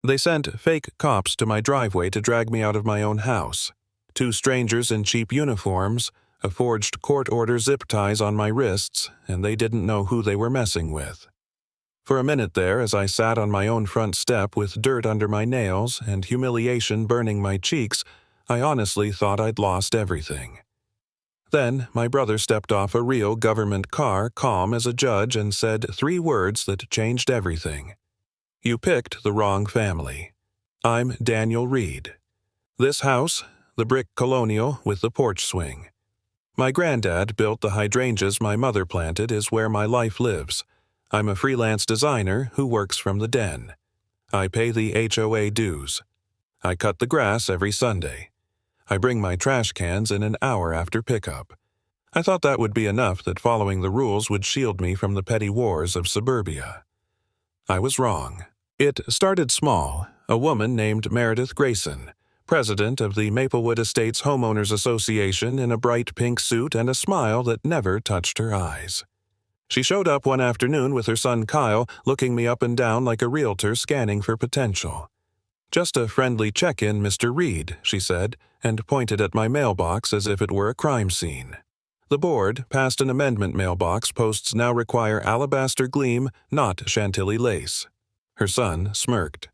They sent fake cops to my driveway to drag me out of my own house. Two strangers in cheap uniforms, a forged court order, zip ties on my wrists, and they didn't know who they were messing with. For a minute there, as I sat on my own front step with dirt under my nails and humiliation burning my cheeks, I honestly thought I'd lost everything. Then my brother stepped off a real government car, calm as a judge, and said 3 words that changed everything. "You picked the wrong family. I'm Daniel Reed. This house, the brick colonial with the porch swing. My granddad built the hydrangeas my mother planted, is where my life lives. I'm a freelance designer who works from the den. I pay the HOA dues. I cut the grass every Sunday. I bring my trash cans in an hour after pickup." I thought that would be enough, that following the rules would shield me from the petty wars of suburbia. I was wrong. It started small. A woman named Meredith Grayson, president of the Maplewood Estates Homeowners Association, in a bright pink suit and a smile that never touched her eyes. She showed up one afternoon with her son Kyle, looking me up and down like a realtor scanning for potential. "Just a friendly check-in, Mr. Reed," she said, and pointed at my mailbox as if it were a crime scene. The board passed an amendment. Mailbox posts now require alabaster gleam, not Chantilly lace. Her son smirked.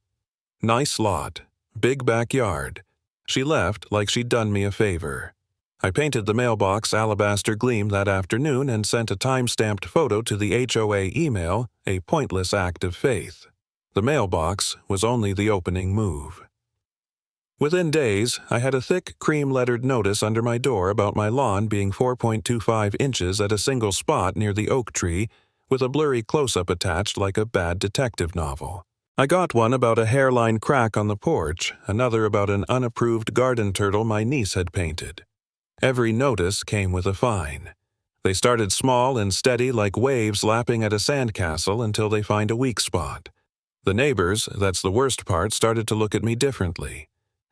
"Nice lot. Big backyard." She left like she'd done me a favor. I painted the mailbox alabaster gleam that afternoon and sent a time-stamped photo to the HOA email, a pointless act of faith. The mailbox was only the opening move. Within days, I had a thick cream-lettered notice under my door about my lawn being 4.25 inches at a single spot near the oak tree, with a blurry close-up attached like a bad detective novel. I got one about a hairline crack on the porch, another about an unapproved garden turtle my niece had painted. Every notice came with a fine. They started small and steady like waves lapping at a sandcastle until they find a weak spot. The neighbors, that's the worst part, started to look at me differently.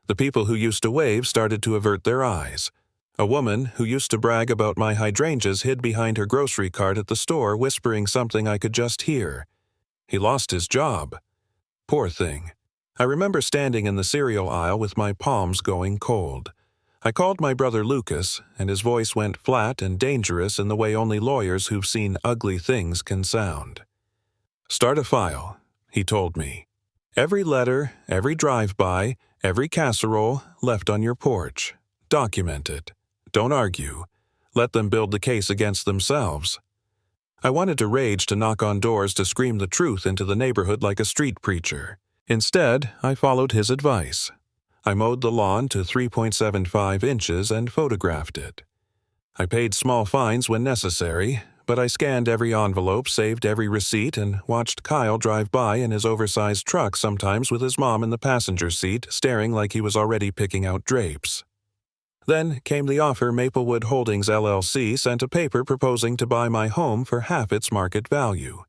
The people who used to wave started to avert their eyes. A woman who used to brag about my hydrangeas hid behind her grocery cart at the store, whispering something I could just hear. He lost his job. Poor thing. I remember standing in the cereal aisle with my palms going cold. I called my brother Lucas, and his voice went flat and dangerous in the way only lawyers who've seen ugly things can sound. "Start a file," he told me. "Every letter, every drive-by, every casserole left on your porch. Document it. Don't argue. Let them build the case against themselves." I wanted to rage, to knock on doors, to scream the truth into the neighborhood like a street preacher. Instead, I followed his advice. I mowed the lawn to 3.75 inches and photographed it. I paid small fines when necessary, but I scanned every envelope, saved every receipt, and watched Kyle drive by in his oversized truck, sometimes with his mom in the passenger seat, staring like he was already picking out drapes. Then came the offer. Maplewood Holdings LLC sent a paper proposing to buy my home for half its market value.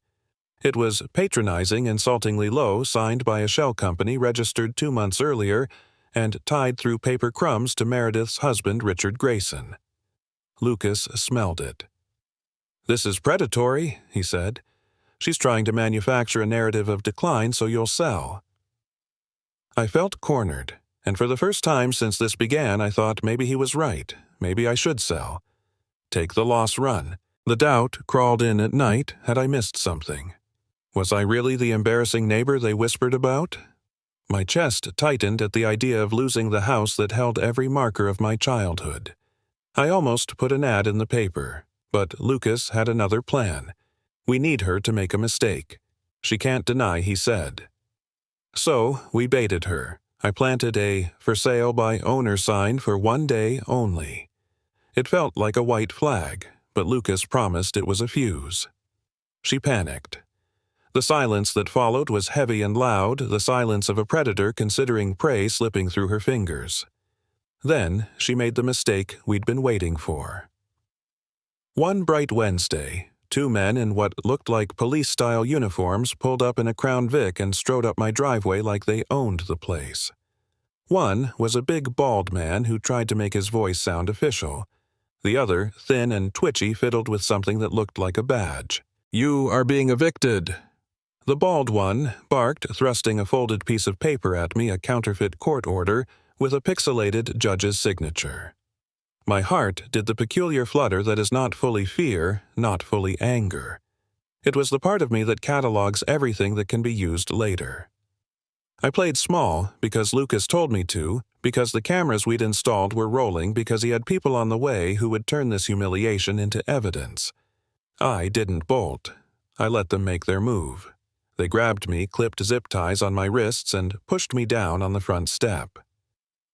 It was patronizing, insultingly low, signed by a shell company registered 2 months earlier, and tied through paper crumbs to Meredith's husband, Richard Grayson. Lucas smelled it. "This is predatory," he said. "She's trying to manufacture a narrative of decline so you'll sell." I felt cornered, and for the first time since this began, I thought maybe he was right. Maybe I should sell. Take the loss run. The doubt crawled in at night. Had I missed something? Was I really the embarrassing neighbor they whispered about? My chest tightened at the idea of losing the house that held every marker of my childhood. I almost put an ad in the paper, but Lucas had another plan. "We need her to make a mistake. She can't deny," he said. So we baited her. I planted a "for sale by owner" sign for 1 day only. It felt like a white flag, but Lucas promised it was a fuse. She panicked. The silence that followed was heavy and loud, the silence of a predator considering prey slipping through her fingers. Then she made the mistake we'd been waiting for. One bright Wednesday, 2 men in what looked like police-style uniforms pulled up in a Crown Vic and strode up my driveway like they owned the place. One was a big, bald man who tried to make his voice sound official. The other, thin and twitchy, fiddled with something that looked like a badge. "You are being evicted." The bald one barked, thrusting a folded piece of paper at me, a counterfeit court order with a pixelated judge's signature. My heart did the peculiar flutter that is not fully fear, not fully anger. It was the part of me that catalogs everything that can be used later. I played small because Lucas told me to, because the cameras we'd installed were rolling, because he had people on the way who would turn this humiliation into evidence. I didn't bolt. I let them make their move. They grabbed me, clipped zip ties on my wrists, and pushed me down on the front step.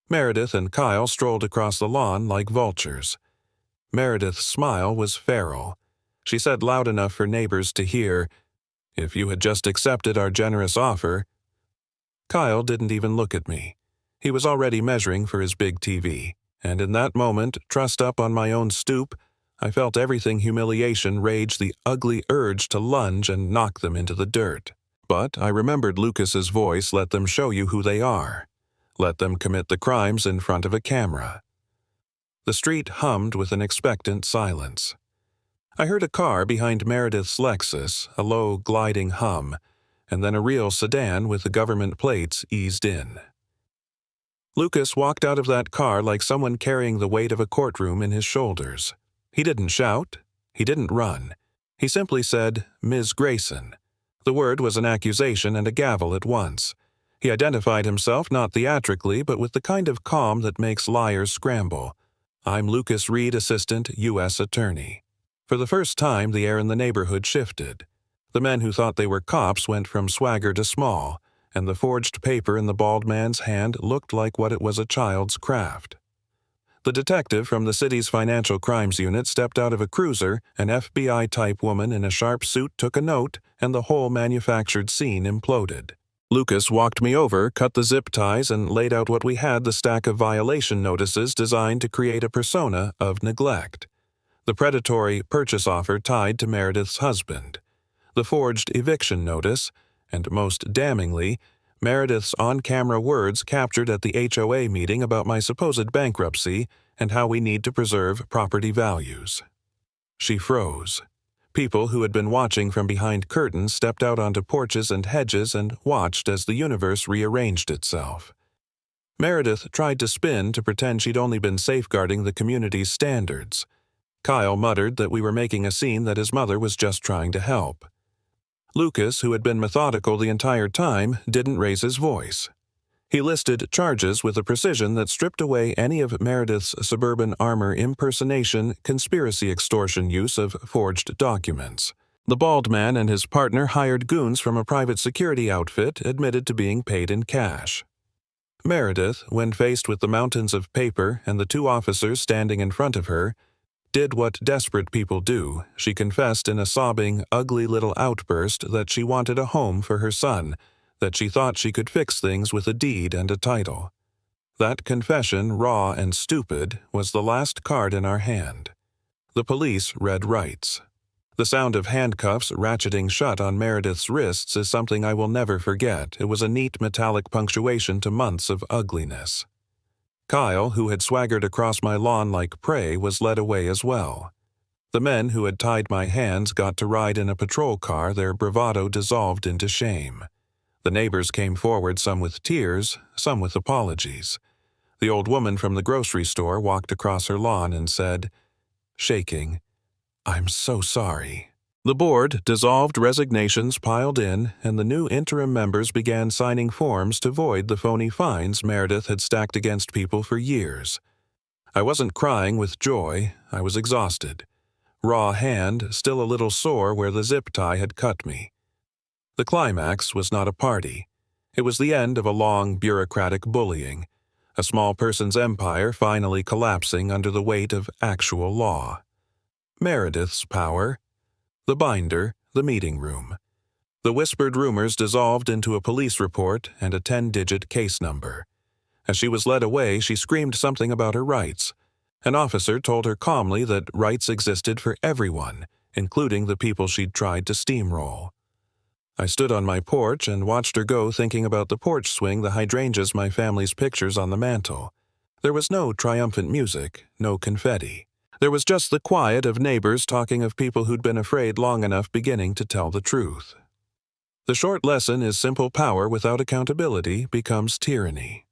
Meredith and Kyle strolled across the lawn like vultures. Meredith's smile was feral. She said loud enough for neighbors to hear, "If you had just accepted our generous offer." Kyle didn't even look at me. He was already measuring for his big TV, and in that moment, trussed up on my own stoop, I felt everything humiliation rage the ugly urge to lunge and knock them into the dirt. But I remembered Lucas's voice, "Let them show you who they are. Let them commit the crimes in front of a camera." The street hummed with an expectant silence. I heard a car behind Meredith's Lexus, a low, gliding hum, and then a real sedan with the government plates eased in. Lucas walked out of that car like someone carrying the weight of a courtroom in his shoulders. He didn't shout. He didn't run. He simply said, "Ms. Grayson." The word was an accusation and a gavel at once. He identified himself not theatrically, but with the kind of calm that makes liars scramble. "I'm Lucas Reed, Assistant U.S. Attorney." For the first time, the air in the neighborhood shifted. The men who thought they were cops went from swagger to small, and the forged paper in the bald man's hand looked like what it was, a child's craft. The detective from the city's financial crimes unit stepped out of a cruiser. An FBI-type woman in a sharp suit took a note, and the whole manufactured scene imploded. Lucas walked me over, cut the zip ties, and laid out what we had: the stack of violation notices designed to create a persona of neglect. The predatory purchase offer tied to Meredith's husband. The forged eviction notice, and most damningly, Meredith's on-camera words captured at the HOA meeting about my supposed bankruptcy and how we need to preserve property values. She froze. People who had been watching from behind curtains stepped out onto porches and hedges and watched as the universe rearranged itself. Meredith tried to spin to pretend she'd only been safeguarding the community's standards. Kyle muttered that we were making a scene, that his mother was just trying to help. Lucas, who had been methodical the entire time, didn't raise his voice. He listed charges with a precision that stripped away any of Meredith's suburban armor impersonation, conspiracy, extortion, use of forged documents. The bald man and his partner hired goons from a private security outfit, admitted to being paid in cash. Meredith, when faced with the mountains of paper and the two officers standing in front of her, did what desperate people do. She confessed in a sobbing, ugly little outburst that she wanted a home for her son, that she thought she could fix things with a deed and a title. That confession, raw and stupid, was the last card in our hand. The police read rights. The sound of handcuffs ratcheting shut on Meredith's wrists is something I will never forget. It was a neat metallic punctuation to months of ugliness. Kyle, who had swaggered across my lawn like prey, was led away as well. The men who had tied my hands got to ride in a patrol car, their bravado dissolved into shame. The neighbors came forward, some with tears, some with apologies. The old woman from the grocery store walked across her lawn and said, shaking, "I'm so sorry." The board dissolved, resignations piled in, and the new interim members began signing forms to void the phony fines Meredith had stacked against people for years. I wasn't crying with joy. I was exhausted. Raw hand, still a little sore where the zip tie had cut me. The climax was not a party. It was the end of a long, bureaucratic bullying, a small person's empire finally collapsing under the weight of actual law. Meredith's power. The binder, the meeting room. The whispered rumors dissolved into a police report and a 10-digit case number. As she was led away, she screamed something about her rights. An officer told her calmly that rights existed for everyone, including the people she'd tried to steamroll. I stood on my porch and watched her go, thinking about the porch swing, the hydrangeas, my family's pictures on the mantel. There was no triumphant music, no confetti. There was just the quiet of neighbors talking of people who'd been afraid long enough, beginning to tell the truth. The short lesson is simple power without accountability becomes tyranny.